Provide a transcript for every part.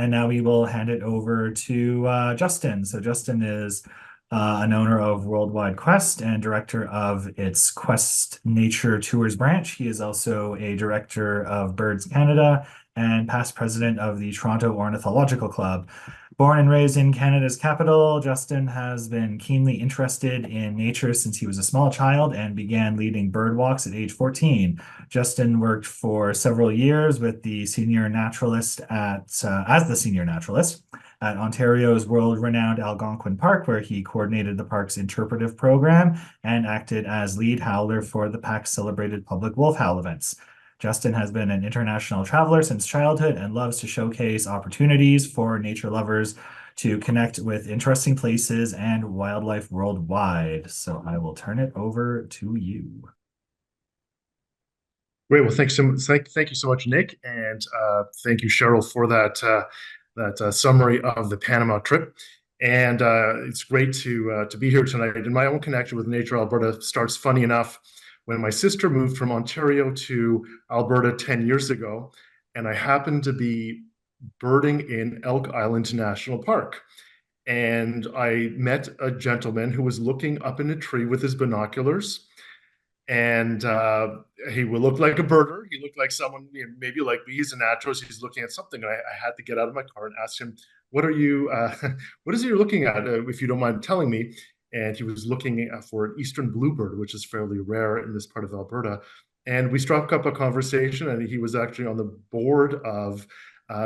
And now we will hand it over to Justin. So Justin is an owner of Worldwide Quest and director of its Quest Nature Tours branch. He is also a director of Birds Canada and past president of the Toronto Ornithological Club. Born and raised in Canada's capital, Justin has been keenly interested in nature since he was a small child and began leading bird walks at age 14. Justin worked for several years with the senior naturalist as the senior naturalist at Ontario's world-renowned Algonquin Park, where he coordinated the park's interpretive program and acted as lead howler for the park's celebrated public wolf howl events. Justin has been an international traveler since childhood and loves to showcase opportunities for nature lovers to connect with interesting places and wildlife worldwide. So I will turn it over to you. Great. Well, thank you so much, Nick, and thank you, Cheryl, for that summary of the Panama trip. And it's great to be here tonight. And my own connection with Nature Alberta starts, funny enough, when my sister moved from Ontario to Alberta 10 years ago, and I happened to be birding in Elk Island National Park. And I met a gentleman who was looking up in a tree with his binoculars, and he would look like a birder. He looked like someone, maybe like me. He's a naturalist. He's looking at something. And I had to get out of my car and ask him, "What are you? What is it you're looking at? If you don't mind telling me." And he was looking for an eastern bluebird, which is fairly rare in this part of Alberta. And we struck up a conversation, and he was actually on the board of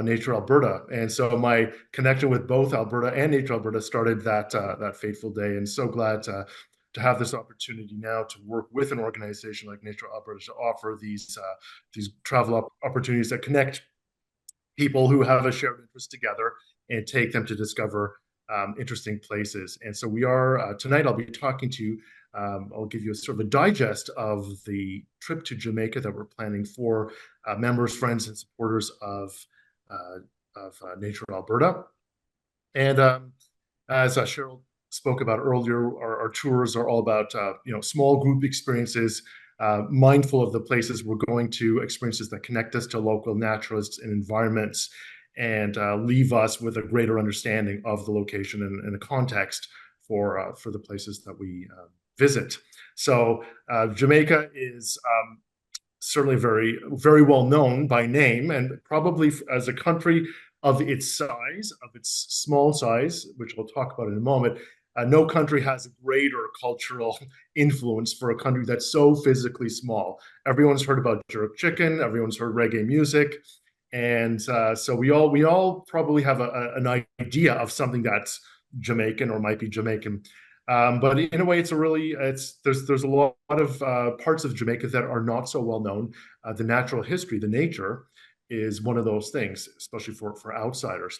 Nature Alberta. And so my connection with both Alberta and Nature Alberta started that fateful day. And so glad to have this opportunity now to work with an organization like Nature Alberta to offer these travel opportunities that connect people who have a shared interest together and take them to discover interesting places. And so we are tonight. I'll be talking to you. I'll give you a sort of a digest of the trip to Jamaica that we're planning for members, friends, and supporters of Nature Alberta. And as Cheryl spoke about earlier, our tours are all about small group experiences, mindful of the places we're going to, experiences that connect us to local naturalists and environments, and leave us with a greater understanding of the location and the context for the places that we visit. So Jamaica is certainly very, very well known by name, and probably as a country of its size, of its small size, which we'll talk about in a moment. No country has a greater cultural influence for a country that's so physically small. Everyone's heard about jerk chicken. Everyone's heard reggae music. And so we all probably have an idea of something that's Jamaican or might be Jamaican. But in a way, there's a lot of parts of Jamaica that are not so well known. The natural history, the nature, is one of those things, especially for outsiders.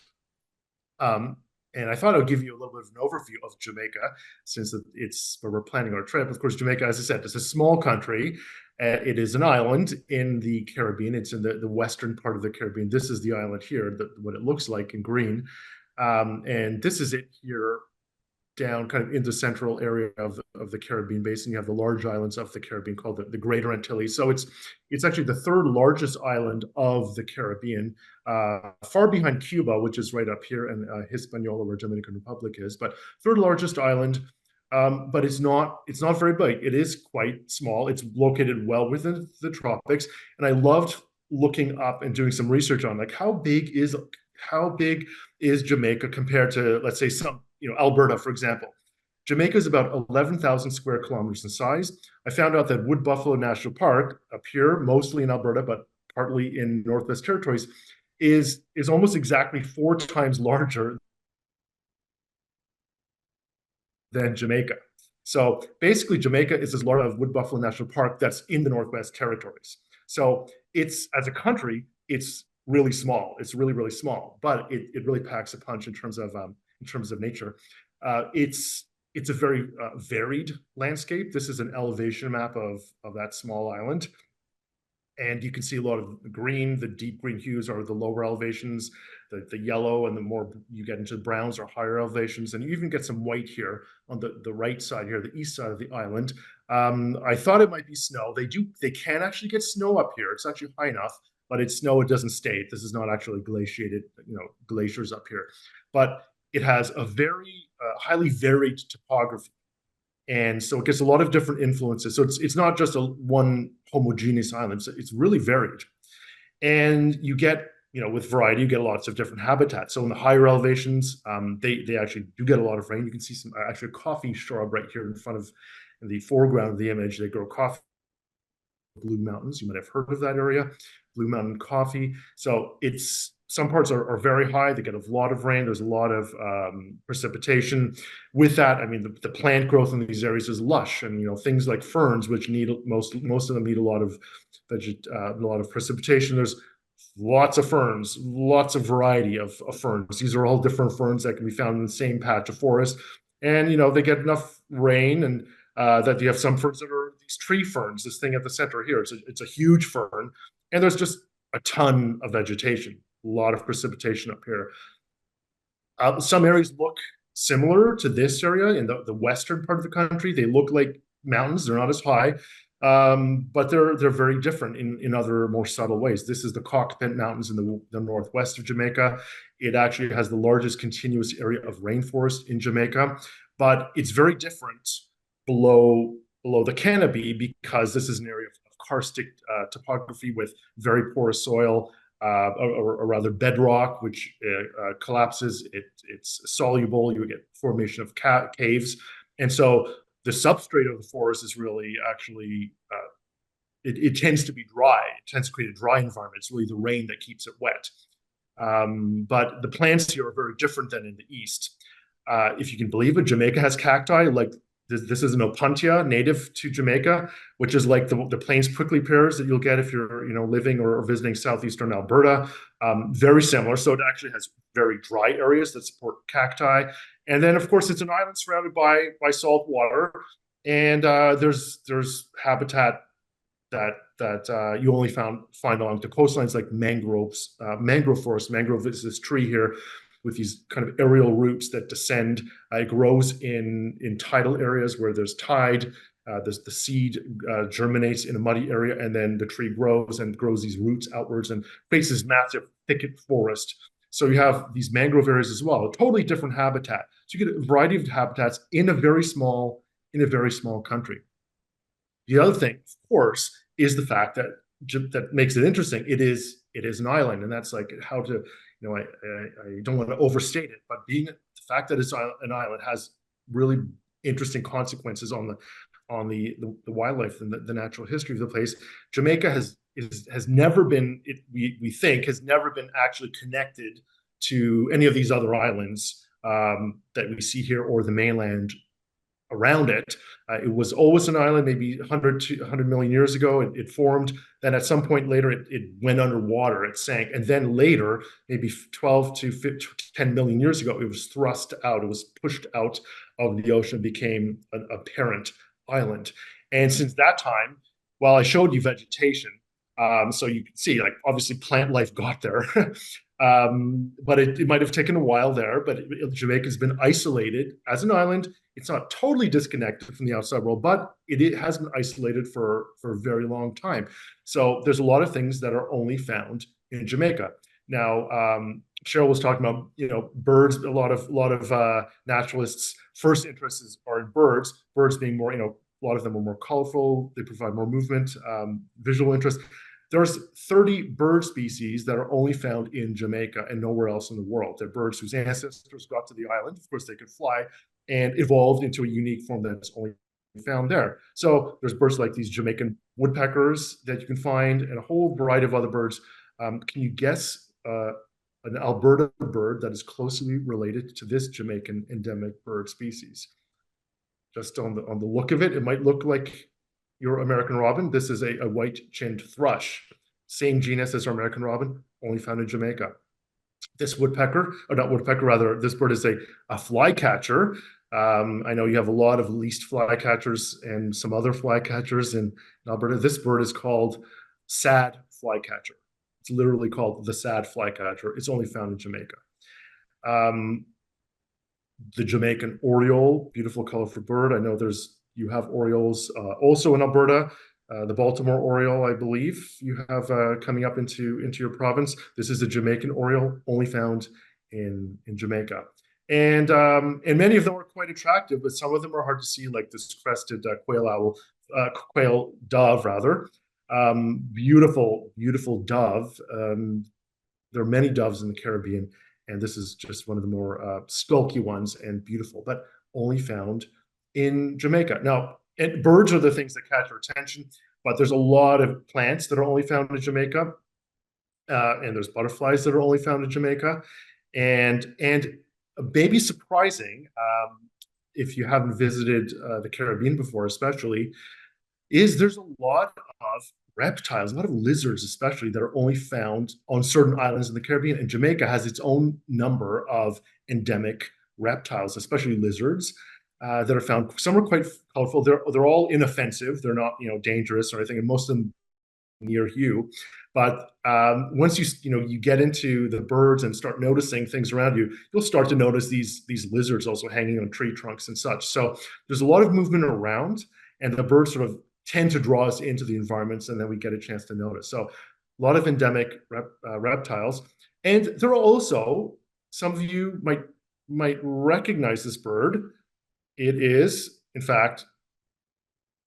And I thought I would give you a little bit of an overview of Jamaica, since it's where we're planning our trip. Of course, Jamaica, as I said, is a small country. It is an island in the Caribbean. It's in the western part of the Caribbean. This is the island here, what it looks like in green. And this is it here down kind of in the central area of the Caribbean basin. You have the large islands of the Caribbean called the Greater Antilles. So it's actually the third largest island of the Caribbean, far behind Cuba, which is right up here, and Hispaniola, where Dominican Republic is. But third largest island, but it's not very big. It is quite small. It's located well within the tropics, and I loved looking up and doing some research on like how big is Jamaica compared to, let's say, Alberta, for example. Jamaica is about 11,000 square kilometers in size. I found out that Wood Buffalo National Park, up here, mostly in Alberta, but partly in Northwest Territories, is almost exactly 4 times larger than Jamaica. So basically, Jamaica is as large as Wood Buffalo National Park that's in the Northwest Territories. So it's, as a country, it's really small. It's really, really small, but it really packs a punch in terms of nature. It's a very varied landscape. This is an elevation map of that small island. And you can see a lot of green. The deep green hues are the lower elevations. The yellow and the more you get into browns are higher elevations. And you even get some white here on the right side here, the east side of the island. I thought it might be snow. They can actually get snow up here. It's actually high enough. but it's snow. It doesn't stay. This is not actually glaciated, glaciers up here, but it has a very highly varied topography. And so it gets a lot of different influences. So it's not just a one homogeneous island. It's really varied. And you get, with variety, you get lots of different habitats. So in the higher elevations, they actually do get a lot of rain. You can see some actually coffee shrub right here in front of in the foreground of the image. They grow coffee. Blue Mountains. You might have heard of that area, Blue Mountain coffee. So it's some parts are very high. They get a lot of rain. There's a lot of precipitation. With that, I mean, the plant growth in these areas is lush, and things like ferns, which need most of them need a lot of precipitation. There's lots of ferns, lots of variety of ferns. These are all different ferns that can be found in the same patch of forest, and they get enough rain and that you have some ferns that are these tree ferns. This thing at the center here, it's a huge fern, and there's just a ton of vegetation, a lot of precipitation up here. Some areas look similar to this area in the western part of the country. They look like mountains. They're not as high, but they're very different in other more subtle ways. This is the Cockpit Mountains in the northwest of Jamaica. It actually has the largest continuous area of rainforest in Jamaica, but it's very different below the canopy because this is an area of karstic topography with very porous soil, or rather bedrock, which collapses. It's soluble. You get formation of caves, and so the substrate of the forest is really actually it tends to be dry. It tends to create a dry environment. It's really the rain that keeps it wet. But the plants here are very different than in the east. If you can believe it, Jamaica has cacti. Like this is an opuntia native to Jamaica, which is like the plains prickly pears that you'll get if you're living or visiting southeastern Alberta. Very similar. So it actually has very dry areas that support cacti. And then of course it's an island surrounded by salt water, and there's habitat that you only find along the coastlines, like mangroves, mangrove forest. Mangrove is this tree here with these kind of aerial roots that descend. It grows in tidal areas where there's tide. The seed germinates in a muddy area, and then the tree grows these roots outwards and creates this massive thicket forest. So you have these mangrove areas as well, a totally different habitat. So you get a variety of habitats in a very small country. The other thing, of course, is the fact that makes it interesting. It is an island, and that's like how to, I don't want to overstate it, but the fact that it's an island has really interesting consequences on the wildlife and the natural history of the place. Jamaica has never been, we think, has never been actually connected to any of these other islands that we see here or the mainland around it. It was always an island, maybe 100 million years ago. It formed. Then at some point later, it went underwater. It sank. And then later, maybe 12 to 10 million years ago, it was thrust out. It was pushed out of the ocean, became a parent island. And since that time, well, I showed you vegetation. So you can see, like, obviously plant life got there. But it might have taken a while there. But Jamaica's been isolated as an island. It's not totally disconnected from the outside world, but it has been isolated for a very long time. So there's a lot of things that are only found in Jamaica. Now, Cheryl was talking about, birds. A lot of naturalists' first interests are in birds. Birds being more, a lot of them are more colorful. They provide more movement, visual interest. There's 30 bird species that are only found in Jamaica and nowhere else in the world. They're birds whose ancestors got to the island. Of course, they could fly and evolved into a unique form that's only found there. So there's birds like these Jamaican woodpeckers that you can find, and a whole variety of other birds. Can you guess an Alberta bird that is closely related to this Jamaican endemic bird species? Just on the look of it, it might look like your American robin. This is a white-chinned thrush, same genus as our American robin, only found in Jamaica. This woodpecker, or not woodpecker, rather, this bird is a flycatcher. I know you have a lot of least flycatchers and some other flycatchers in Alberta. This bird is called sad flycatcher. It's literally called the sad flycatcher. It's only found in Jamaica. The Jamaican oriole, beautiful, colorful bird. I know you have orioles also in Alberta. the Baltimore Oriole, I believe you have coming up into your province. This is a Jamaican Oriole, only found in Jamaica. And many of them are quite attractive, but some of them are hard to see, like this crested quail dove rather. Beautiful, beautiful dove. There are many doves in the Caribbean, and this is just one of the more skulky ones and beautiful, but only found in Jamaica. Now, and birds are the things that catch our attention, but there's a lot of plants that are only found in Jamaica, and there's butterflies that are only found in Jamaica, and maybe surprising if you haven't visited the Caribbean before, especially, is there's a lot of reptiles, a lot of lizards, especially that are only found on certain islands in the Caribbean. And Jamaica has its own number of endemic reptiles, especially lizards, that are found. Some are quite colorful. They're all inoffensive. They're not dangerous or anything, and most of them near you. But once you get into the birds and start noticing things around you, you'll start to notice these lizards also hanging on tree trunks and such. So there's a lot of movement around, and the birds sort of tend to draw us into the environments, and then we get a chance to notice. So a lot of endemic reptiles, and there are also, some of you might recognize this bird. It is, in fact,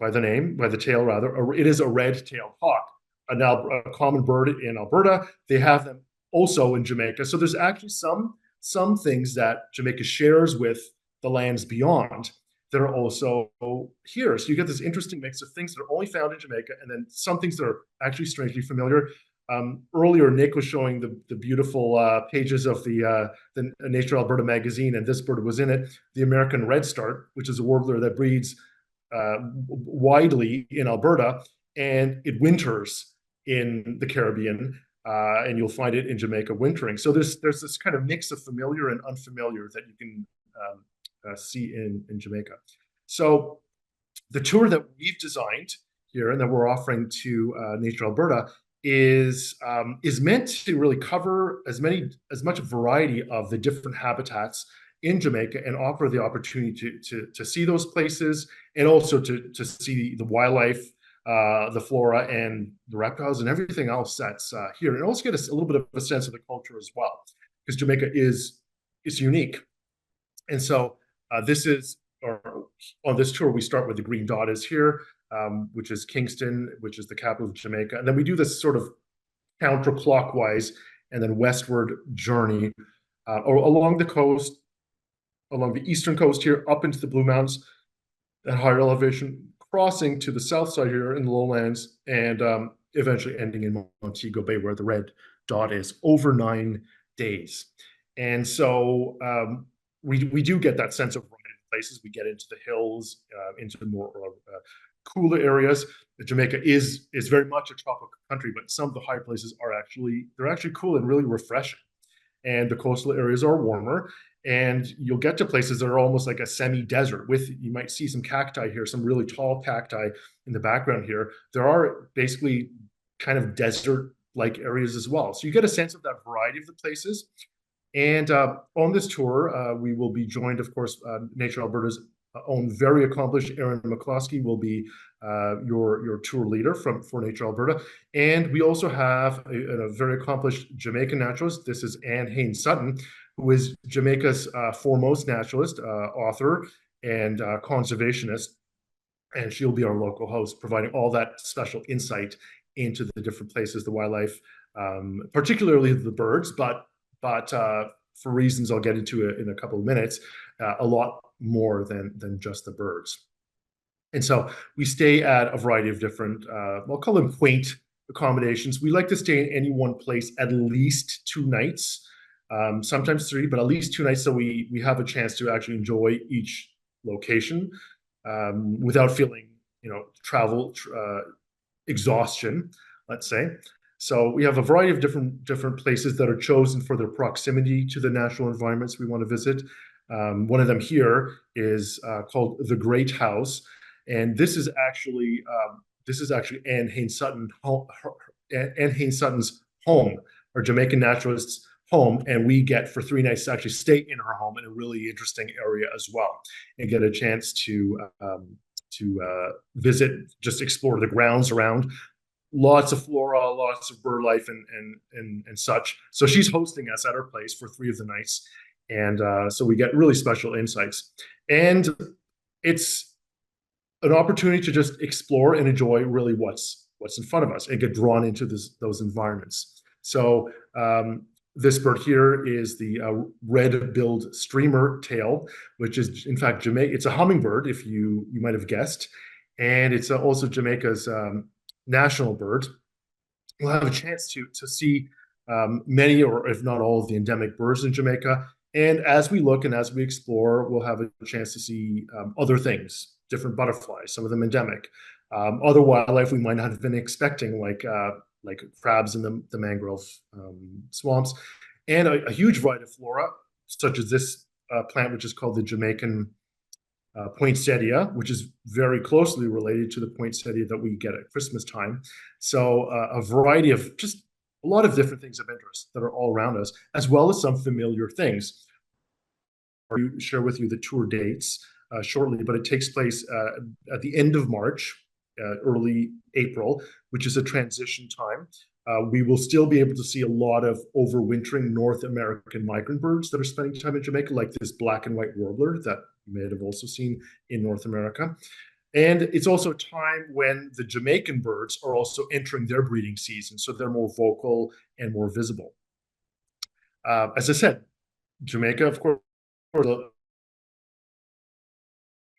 by the tail rather, it is a red-tailed hawk, a common bird in Alberta. They have them also in Jamaica. So there's actually some things that Jamaica shares with the lands beyond that are also here. So you get this interesting mix of things that are only found in Jamaica, and then some things that are actually strangely familiar. Earlier, Nick was showing the beautiful pages of the Nature Alberta magazine, and this bird was in it, the American redstart, which is a warbler that breeds widely in Alberta, and it winters in the Caribbean, and you'll find it in Jamaica wintering. So there's this kind of mix of familiar and unfamiliar that you can see in Jamaica. So the tour that we've designed here and that we're offering to Nature Alberta is meant to really cover as much variety of the different habitats in Jamaica and offer the opportunity to see those places, and also to see the wildlife, the flora and the reptiles and everything else that's here, and also get a little bit of a sense of the culture as well, because Jamaica is unique. And so on this tour, we start with the green dot is here, which is Kingston, which is the capital of Jamaica. And then we do this sort of counterclockwise and then westward journey along the coast, along the eastern coast here, up into the Blue Mountains at higher elevation, crossing to the south side here in the lowlands, and eventually ending in Montego Bay, where the red dot is, over 9 days. And so we do get that sense of places. We get into the hills, into the more cooler areas. Jamaica is very much a tropical country, but some of the higher places are actually cool and really refreshing. And the coastal areas are warmer, and you'll get to places that are almost like a semi-desert. You might see some cacti here, some really tall cacti in the background here. There are basically kind of desert-like areas as well. So you get a sense of that variety of the places. And on this tour, we will be joined, of course, Nature Alberta's own very accomplished Aaron McCloskey will be your tour leader for Nature Alberta. And we also have a very accomplished Jamaican naturalist. This is Anne Haynes Sutton, who is Jamaica's foremost naturalist, author, and conservationist. And she'll be our local host, providing all that special insight into the different places, the wildlife, particularly the birds, but for reasons I'll get into in a couple of minutes, a lot more than just the birds. And so we stay at a variety of different, I'll call them quaint accommodations. We like to stay in any one place at least 2 nights, sometimes 3, but at least 2 nights, so we have a chance to actually enjoy each location without feeling, travel exhaustion, let's say. So we have a variety of different places that are chosen for their proximity to the natural environments we want to visit. One of them here is called the Great House, and this is actually Anne Haynes Sutton's home, or Jamaican naturalist's home, and we get for 3 nights to actually stay in her home in a really interesting area as well, and get a chance to visit, just explore the grounds around. Lots of flora, lots of bird life, and such. So she's hosting us at her place for 3 of the nights, and so we get really special insights. And it's an opportunity to just explore and enjoy really what's in front of us and get drawn into those environments. So this bird here is the red-billed streamer tail, which is in fact Jamaica. It's a hummingbird, if you might have guessed, and it's also Jamaica's national bird. We'll have a chance to see many, or if not all, of the endemic birds in Jamaica. And as we look and as we explore, we'll have a chance to see other things, different butterflies, some of them endemic, other wildlife we might not have been expecting, like crabs in the mangrove swamps, and a huge variety of flora, such as this plant, which is called the Jamaican poinsettia, which is very closely related to the poinsettia that we get at Christmas time. So a variety of just a lot of different things of interest that are all around us, as well as some familiar things. I'll share with you the tour dates shortly, but it takes place at the end of March, early April, which is a transition time. We will still be able to see a lot of overwintering North American migrant birds that are spending time in Jamaica, like this black and white warbler that you may have also seen in North America. And it's also a time when the Jamaican birds are also entering their breeding season, so they're more vocal and more visible. As I said, Jamaica, of course,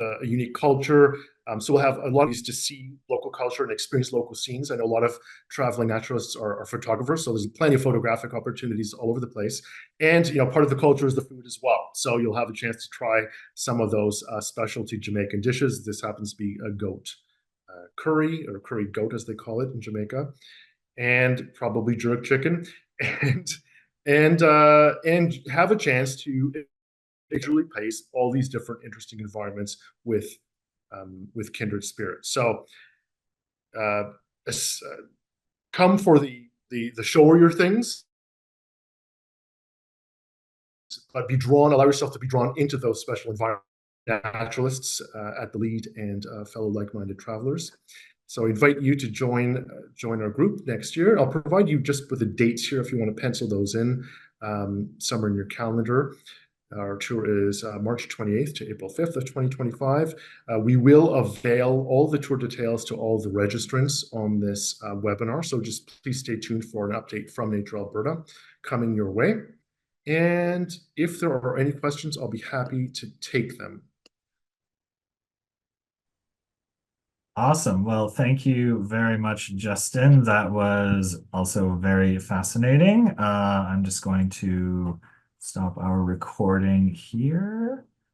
a unique culture. So we'll have a lot of these to see local culture and experience local scenes. I know a lot of traveling naturalists are photographers, so there's plenty of photographic opportunities all over the place. And part of the culture is the food as well. So you'll have a chance to try some of those specialty Jamaican dishes. This happens to be a goat curry, or curry goat as they call it in Jamaica, and probably jerk chicken, and and have a chance to visually pace all these different interesting environments with kindred spirits. So come for the showier things, but allow yourself to be drawn into those special environments. Naturalists at the lead, and fellow like-minded travelers. So I invite you to join our group next year. I'll provide you just with the dates here if you want to pencil those in somewhere in your calendar. Our tour is March 28th to April 5th of 2025. We will avail all the tour details to all the registrants on this webinar, so just please stay tuned for an update from Nature Alberta coming your way. And if there are any questions, I'll be happy to take them. Awesome. Well, thank you very much, Justin. That was also very fascinating. I'm just going to stop our recording here.